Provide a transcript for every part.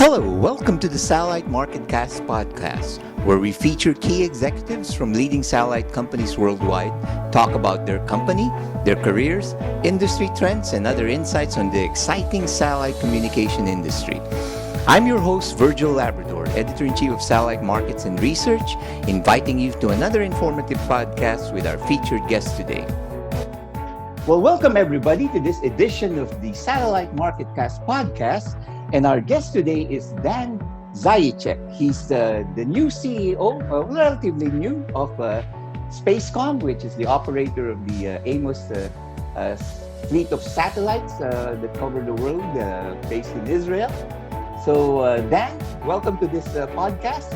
Hello, welcome to the Satellite Marketcast podcast, where we feature key executives from leading satellite companies worldwide, talk about their company, their careers, industry trends, and other insights on the exciting satellite communication industry. I'm your host, Virgil Labrador, Editor-in-Chief of Satellite Markets and Research, inviting you to another informative podcast with our featured guest today. Well, welcome everybody to this edition of the Satellite Marketcast podcast. And our guest today is Dan Zajicek. He's the new CEO, relatively new, of Spacecom, which is the operator of the Amos fleet of satellites that cover the world, based in Israel. So, Dan, welcome to this podcast.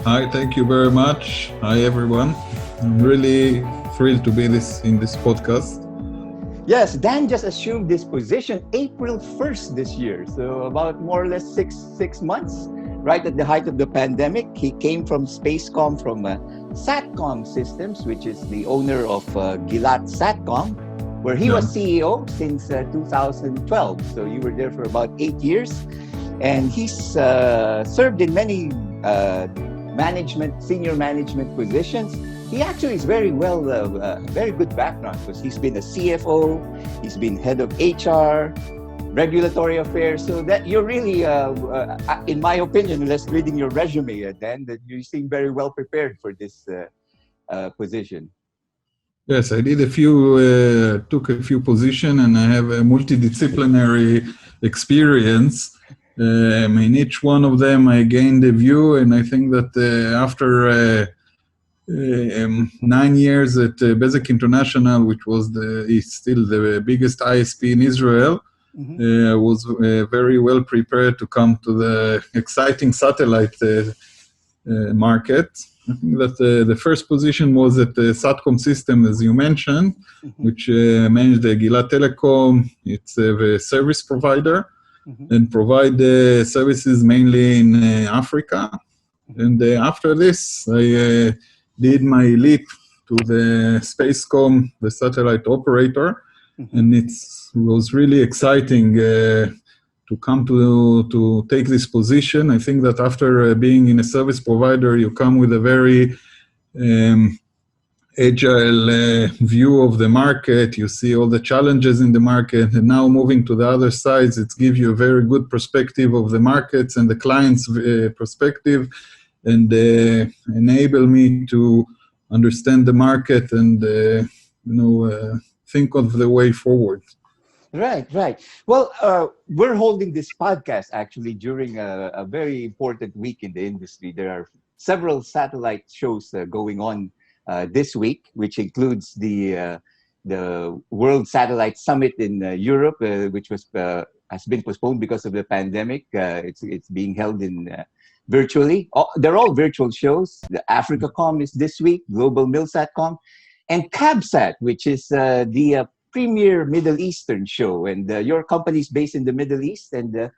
Hi, thank you very much. Hi, everyone. I'm really thrilled to be in this podcast. Yes, Dan just assumed this position April 1st this year. So about more or less six months, right at the height of the pandemic. He came from Spacecom, from Satcom Systems, which is the owner of Gilat Satcom, where he was CEO since 2012. So you were there for about 8 years. And he's served in many senior management positions. He actually is very good background, because he's been a CFO, he's been head of HR, regulatory affairs. So that you're really, in my opinion, just reading your resume, Dan, that you seem very well prepared for this position. Yes, I did took a few positions, and I have a multidisciplinary experience. In each one of them, I gained a view, and I think that after 9 years at Basic International, which is still the biggest ISP in Israel, I was very well prepared to come to the exciting satellite market. I think that the first position was at the Satcom system, as you mentioned, which managed the Gilat Telecom. It's a service provider and provide services mainly in Africa. And after this, I did my leap to the Spacecom, the satellite operator, and it was really exciting to come to take this position. I think that after being in a service provider, you come with a very agile view of the market. You see all the challenges in the market, and now moving to the other sides, it gives you a very good perspective of the markets and the client's perspective, and enable me to understand the market and think of the way forward. Right. Well, we're holding this podcast actually during a very important week in the industry. There are several satellite shows going on this week, which includes the World Satellite Summit in Europe, which has been postponed because of the pandemic. It's being held in virtually. They're all virtual shows. The AfricaCom is this week, Global MilSatCom, and CABSAT, which is the premier Middle Eastern show. And your company is based in the Middle East, and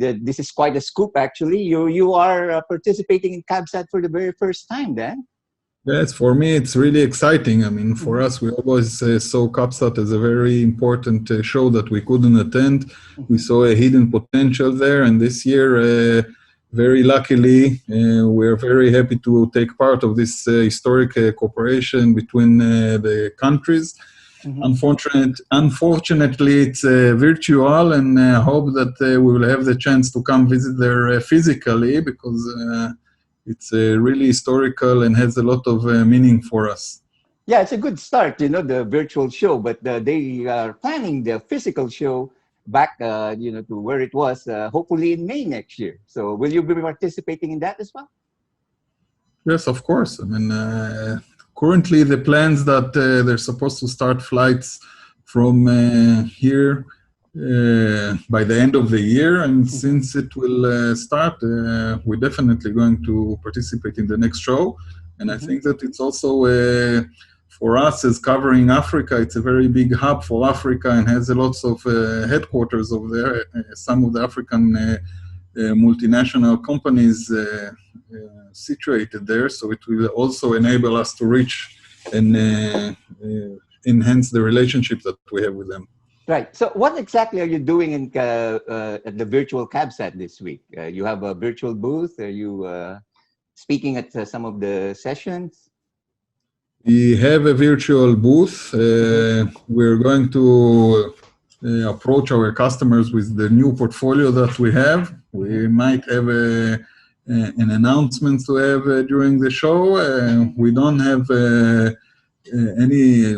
this is quite a scoop, actually. You are participating in CABSAT for the very first time, Dan. Yes, for me, it's really exciting. I mean, for us, we always saw CABSAT as a very important show that we couldn't attend. We saw a hidden potential there, and this year, very luckily, we're very happy to take part of this historic cooperation between the countries. Unfortunately, it's virtual, and I hope that we will have the chance to come visit there physically, because it's really historical and has a lot of meaning for us. Yeah, it's a good start, the virtual show, but they are planning the physical show back, to where it was, hopefully in May next year. So will you be participating in that as well? Yes, of course. I mean, currently the plans that they're supposed to start flights from here by the end of the year. And since it will start, we're definitely going to participate in the next show. And I think that it's also for us, as covering Africa, it's a very big hub for Africa and has lots of headquarters over there. Some of the African multinational companies situated there, so it will also enable us to reach and enhance the relationship that we have with them. Right. So what exactly are you doing at the virtual CABSAT this week? You have a virtual booth? Are you speaking at some of the sessions? We have a virtual booth. Mm-hmm. We're going to approach our customers with the new portfolio that we have. Mm-hmm. We might have an announcement to have during the show. We don't have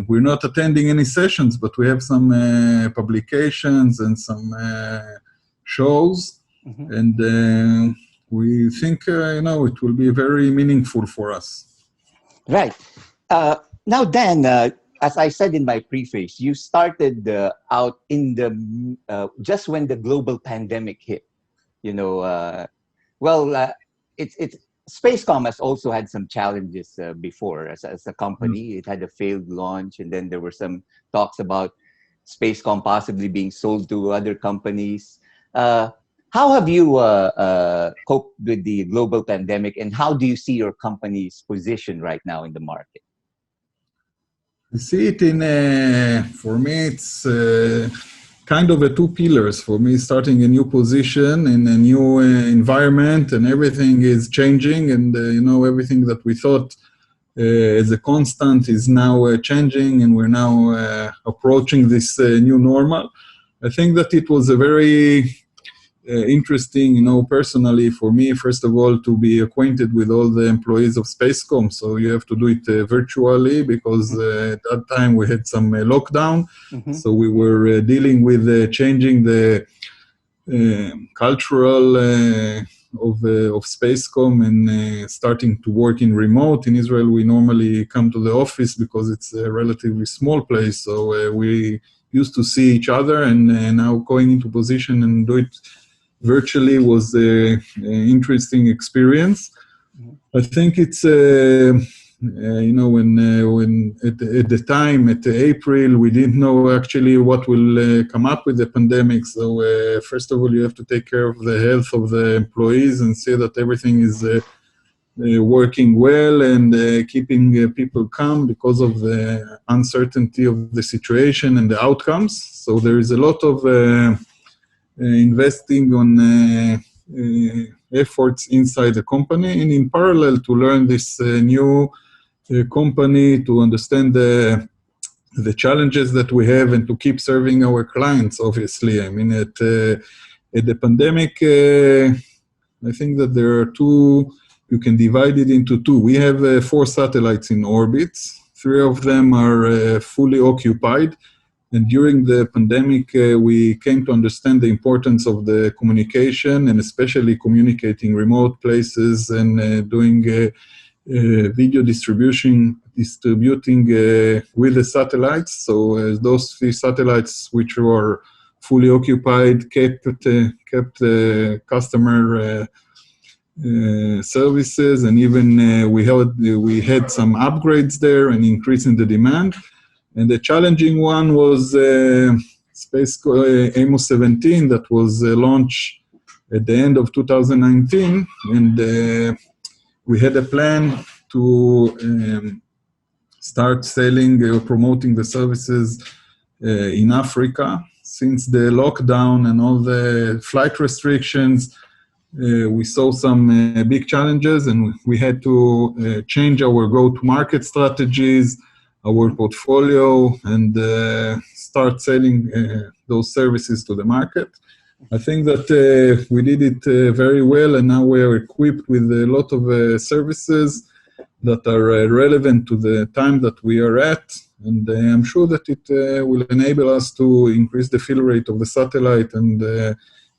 we're not attending any sessions, but we have some publications and some shows. Mm-hmm. And we think, it will be very meaningful for us. Right. Now, Dan, as I said in my preface, you started out in the just when the global pandemic hit. You know, well, it's Spacecom has also had some challenges before as a company. It had a failed launch, and then there were some talks about Spacecom possibly being sold to other companies. How have you coped with the global pandemic, and how do you see your company's position right now in the market? I see it for me, it's kind of a two pillars for me, starting a new position in a new environment, and everything is changing, and everything that we thought as a constant is now changing, and we're now approaching this new normal. I think that it was a very interesting, personally for me, first of all, to be acquainted with all the employees of Spacecom. So you have to do it virtually because at that time we had some lockdown. Mm-hmm. So we were dealing with changing the cultural of Spacecom and starting to work in remote. In Israel, we normally come to the office because it's a relatively small place. So we used to see each other, and now going into position and do it virtually was an interesting experience. I think it's, when at the time, at April, we didn't know actually what will come up with the pandemic. So first of all, you have to take care of the health of the employees and see that everything is working well and keeping people calm because of the uncertainty of the situation and the outcomes. So there is a lot of investing on efforts inside the company, and in parallel to learn this new company, to understand the challenges that we have and to keep serving our clients, obviously. I mean, at the pandemic, I think that there are you can divide it into two. We have 4 satellites in orbit. 3 of them are fully occupied. And during the pandemic, we came to understand the importance of the communication, and especially communicating remote places and doing video distributing with the satellites. So those 3 satellites, which were fully occupied, kept customer services, and even we had some upgrades there and increase in the demand. And the challenging one was Spacecom Amos 17 that was launched at the end of 2019. And we had a plan to start selling or promoting the services in Africa. Since the lockdown and all the flight restrictions, we saw some big challenges, and we had to change our go-to-market strategies, our portfolio, and start selling those services to the market. I think that we did it very well, and now we are equipped with a lot of services that are relevant to the time that we are at, and I'm sure that it will enable us to increase the fill rate of the satellite and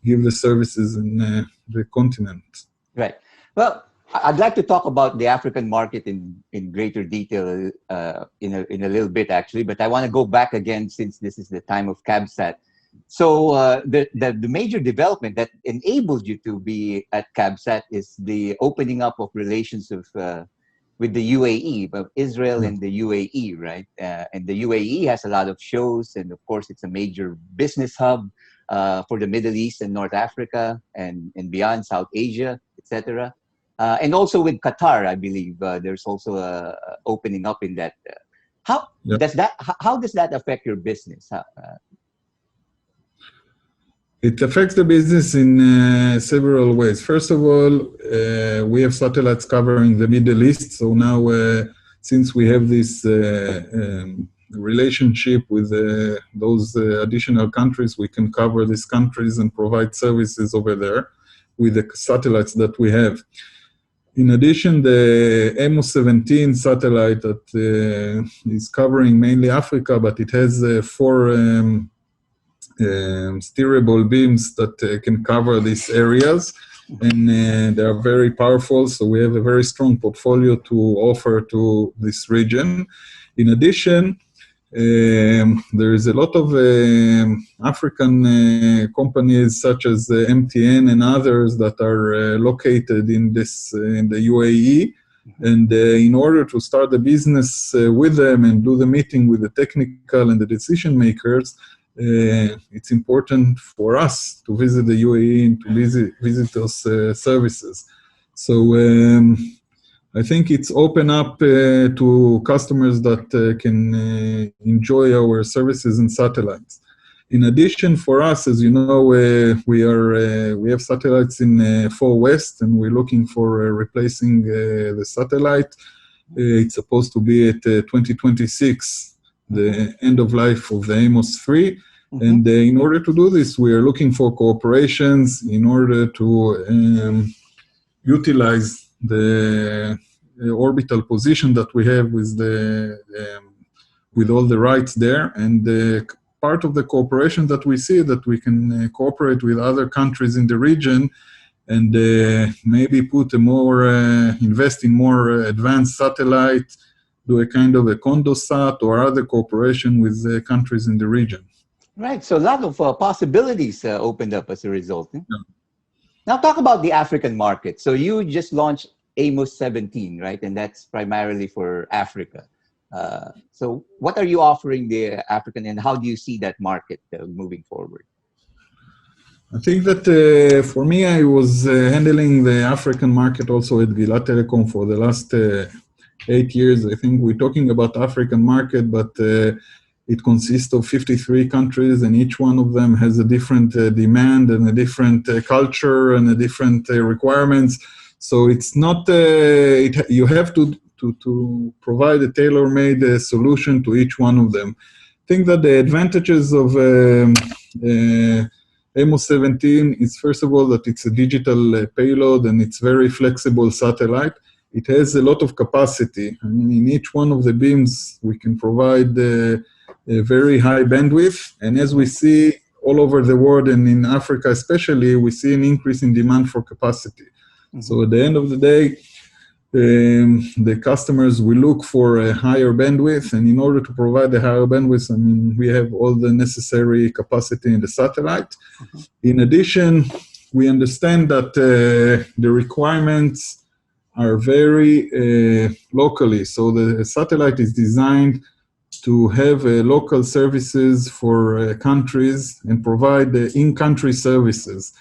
give the services in the continent. Right. Well, I'd like to talk about the African market in greater detail in a little bit, actually, but I want to go back again since this is the time of CABSAT. So the major development that enabled you to be at CABSAT is the opening up of relations with the UAE, of Israel and the UAE, right? And the UAE has a lot of shows, and of course, it's a major business hub for the Middle East and North Africa and beyond, South Asia, etc. And also with Qatar, I believe there's also a opening up in that. How does that affect your business? It affects the business in several ways. First of all, we have satellites covering the Middle East. So now, since we have this relationship with those additional countries, we can cover these countries and provide services over there with the satellites that we have. In addition, the AMO-17 satellite that is covering mainly Africa, but it has four steerable beams that can cover these areas, and they are very powerful. So we have a very strong portfolio to offer to this region. In addition, there is a lot of African companies such as MTN and others that are located in the UAE. And in order to start the business with them and do the meeting with the technical and the decision makers, it's important for us to visit the UAE and to visit those services. So I think it's open up to customers that can enjoy our services and satellites. In addition, for us, as you know, we have satellites in 4West, and we're looking for replacing the satellite. It's supposed to be at 2026. The end of life of the Amos 3. And in order to do this, we are looking for cooperations in order to utilize the orbital position that we have with all the rights there. And part of the cooperation that we see that we can cooperate with other countries in the region and maybe invest in more advanced satellite, do a kind of a Condosat or other cooperation with countries in the region. Right. So a lot of possibilities opened up as a result. Yeah. Now talk about the African market. So you just launched Amos 17, right? And that's primarily for Africa. So what are you offering the African, and how do you see that market moving forward? I think that for me, I was handling the African market also at Gilat Telecom for the last 8 years. I think we're talking about African market, but it consists of 53 countries, and each one of them has a different demand and a different culture and a different requirements. So it's not, you have to provide a tailor-made solution to each one of them. I think that the advantages of Amos 17 is, first of all, that it's a digital payload and it's very flexible satellite. It has a lot of capacity. I mean, in each one of the beams, we can provide a very high bandwidth. And as we see all over the world and in Africa especially, we see an increase in demand for capacity. So at the end of the day, the customers will look for a higher bandwidth, and in order to provide the higher bandwidth, I mean, we have all the necessary capacity in the satellite. In addition, we understand that the requirements are very locally. So the satellite is designed to have local services for countries and provide in-country services,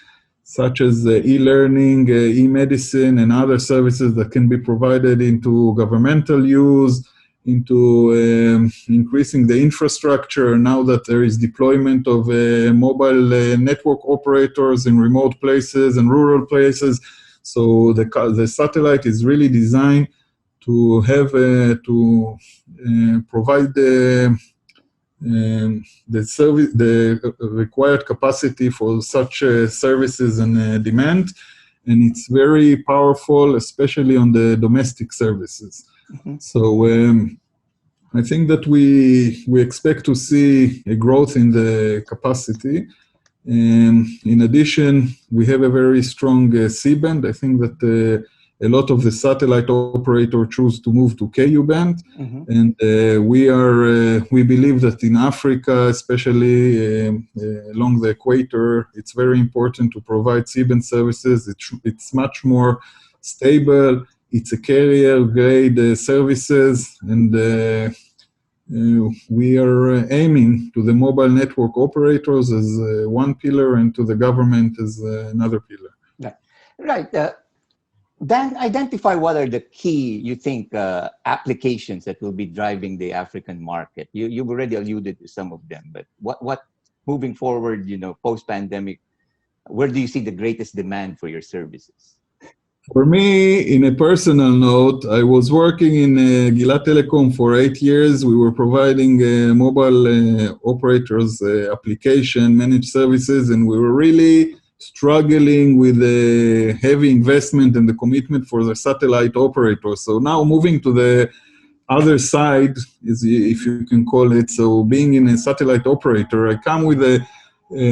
such as e-learning, e-medicine, and other services that can be provided into governmental use, into increasing the infrastructure now that there is deployment of mobile network operators in remote places and rural places. So the satellite is really designed to have provide the required capacity for such services and demand, and it's very powerful, especially on the domestic services. So I think that we expect to see a growth in the capacity. In addition, we have a very strong C-band. I think that a lot of the satellite operators choose to move to Ku band, and we believe that in Africa, especially along the equator, it's very important to provide C-band services. It's much more stable. It's a carrier-grade services, and we are aiming to the mobile network operators as one pillar and to the government as another pillar. Right. Dan, identify what are the key, you think, applications that will be driving the African market. You've already alluded to some of them, but what moving forward, post-pandemic, Where do you see the greatest demand for your services? For me, in a personal note, I was working in Gilat Telecom for 8 years. We were providing mobile operators application, managed services, and we were really struggling with the heavy investment and the commitment for the satellite operators. So now moving to the other side, is, if you can call it, so being in a satellite operator, I come with a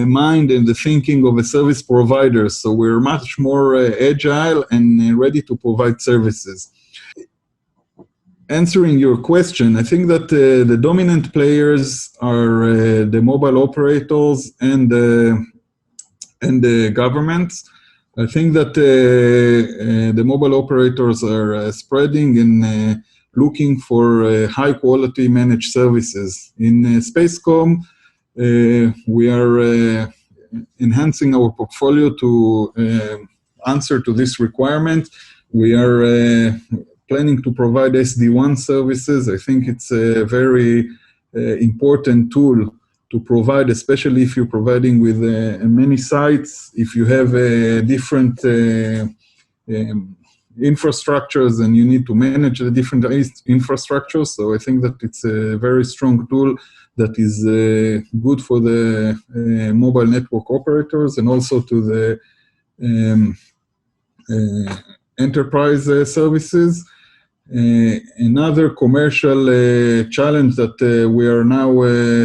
mind and the thinking of a service provider. So we're much more agile and ready to provide services. Answering your question, I think that the dominant players are the mobile operators and the governments. I think that the mobile operators are spreading and looking for high quality managed services. In Spacecom, we are enhancing our portfolio to answer to this requirement. We are planning to provide SD-WAN services. I think it's a very important tool to provide, especially if you're providing with many sites, if you have different infrastructures and you need to manage the different infrastructures. So I think that it's a very strong tool that is good for the mobile network operators and also to the enterprise services. Another commercial challenge that we are now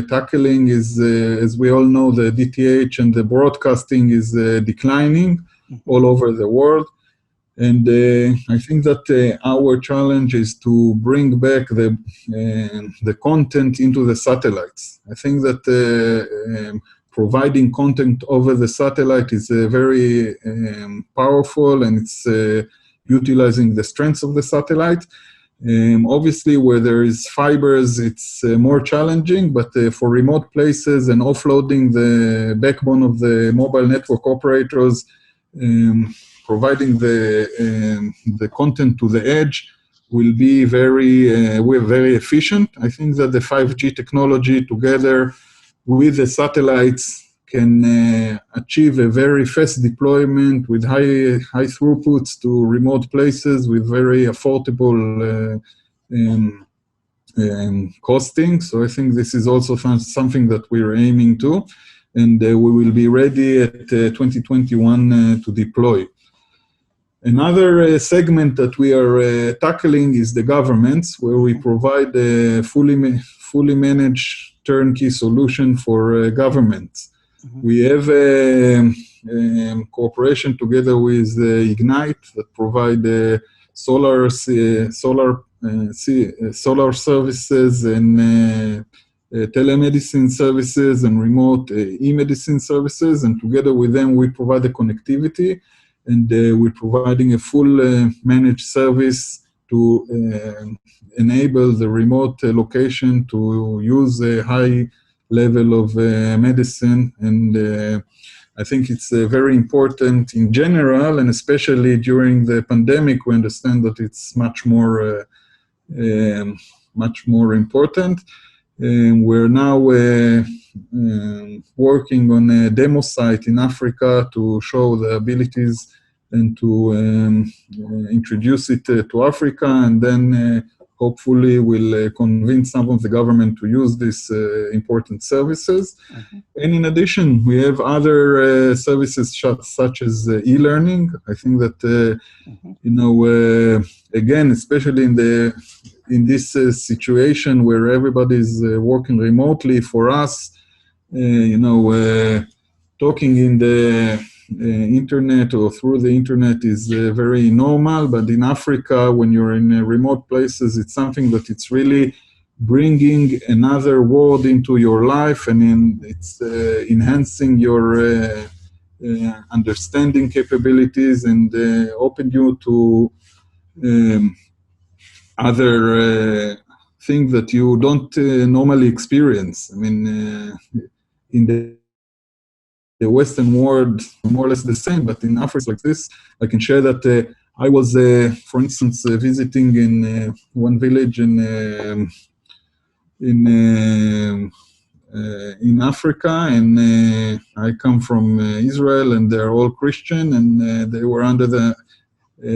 tackling is, as we all know, the DTH and the broadcasting is declining all over the world. And I think that our challenge is to bring back the content into the satellites. I think that providing content over the satellite is very powerful, and it's utilizing the strengths of the satellite. Obviously, where there is fibers, it's more challenging, but for remote places and offloading the backbone of the mobile network operators, providing the content to the edge will be we're very efficient. I think that the 5G technology together with the satellites can achieve a very fast deployment with high throughputs to remote places with very affordable costing. So I think this is also something that we're aiming to, and we will be ready at 2021 to deploy. Another segment that we are tackling is the governments, where we provide a fully managed turnkey solution for governments. We have a cooperation together with Ignite that provide solar services and telemedicine services and remote e-medicine services, and together with them we provide the connectivity, and we're providing a full managed service to enable the remote location to use a high level of medicine. And I think it's very important in general, and especially during the pandemic, we understand that it's much more important. We're now working on a demo site in Africa to show the abilities and to introduce it to Africa, and then hopefully we'll convince some of the government to use these important services. And in addition, we have other services such as e-learning. I think that, again, especially in this situation where everybody is working remotely, for us, talking in the internet or through the internet is very normal, but in Africa, when you're in remote places, it's something that it's really bringing another world into your life, and it's enhancing your understanding capabilities and open you to other things that you don't normally experience. I mean, in the Western world, more or less the same, but in Africa like this, I can share that I was, for instance, visiting in one village in in Africa, and I come from Israel, and they're all Christian, and they were under the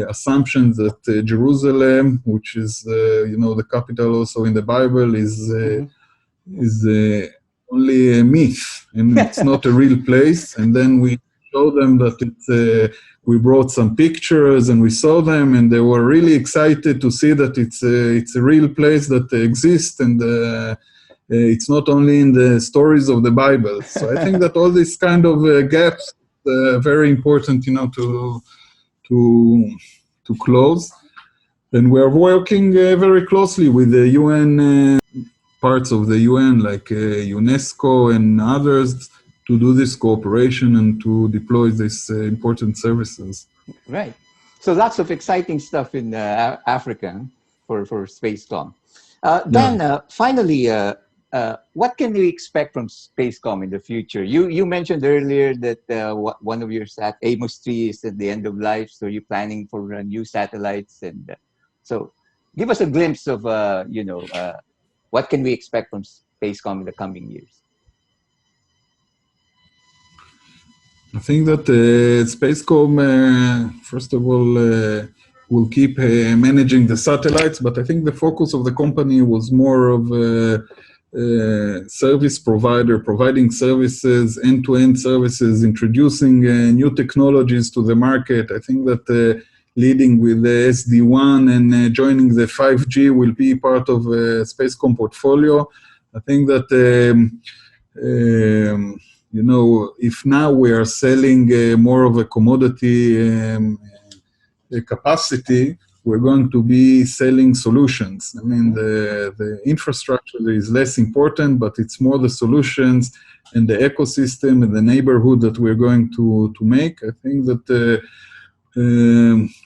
assumption that Jerusalem, which is the capital also in the Bible, is only a myth, and it's not a real place. And then we showed them that we brought some pictures, and we saw them, and they were really excited to see that it's a real place that exists, and it's not only in the stories of the Bible. So I think that all these kind of gaps are very important, to close. And we are working very closely with the UN, parts of the UN, like UNESCO and others, to do this cooperation and to deploy these important services. Right. So lots of exciting stuff in Africa for Spacecom. Dan, finally, what can we expect from Spacecom in the future? You mentioned earlier that one of your Amos 3 is at the end of life, so you're planning for new satellites, and so give us a glimpse of what can we expect from Spacecom in the coming years. I think that Spacecom, first of all, will keep managing the satellites, but I think the focus of the company was more of service provider, providing services, end-to-end services, introducing new technologies to the market. I think that leading with the SD-WAN and joining the 5G will be part of Spacecom portfolio. I think that, if now we are selling more of a commodity capacity, we're going to be selling solutions. I mean, the infrastructure is less important, but it's more the solutions and the ecosystem and the neighborhood that we're going to make. I think that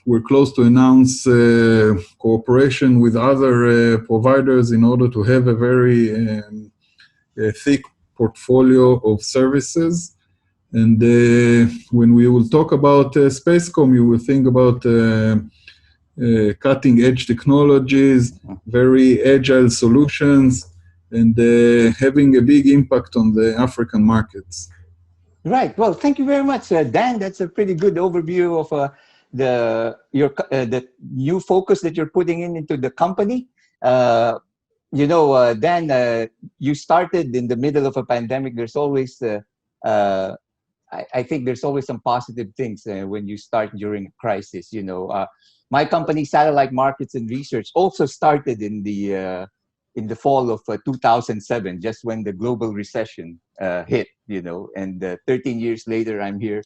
we're close to announce cooperation with other providers in order to have a very thick portfolio of services. And when we will talk about Spacecom, you will think about cutting-edge technologies, very agile solutions, and having a big impact on the African markets. Right. Well, thank you very much, Dan. That's a pretty good overview of the new focus that you're putting into the company. Dan, you started in the middle of a pandemic. There's always, I think there's always some positive things when you start during a crisis. My company, Satellite Markets and Research, also started in the fall of 2007, just when the global recession hit. And 13 years later, I'm here.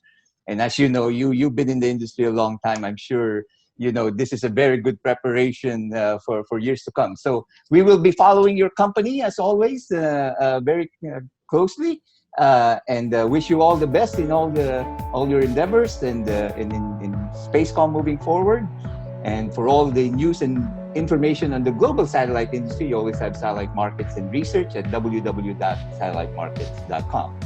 And as you know, you've been in the industry a long time. I'm sure this is a very good preparation for years to come. So we will be following your company as always very closely, and wish you all the best in all your endeavors and in Spacecom moving forward. And for all the news and information on the global satellite industry, you always have Satellite Markets and Research at www.satellitemarkets.com.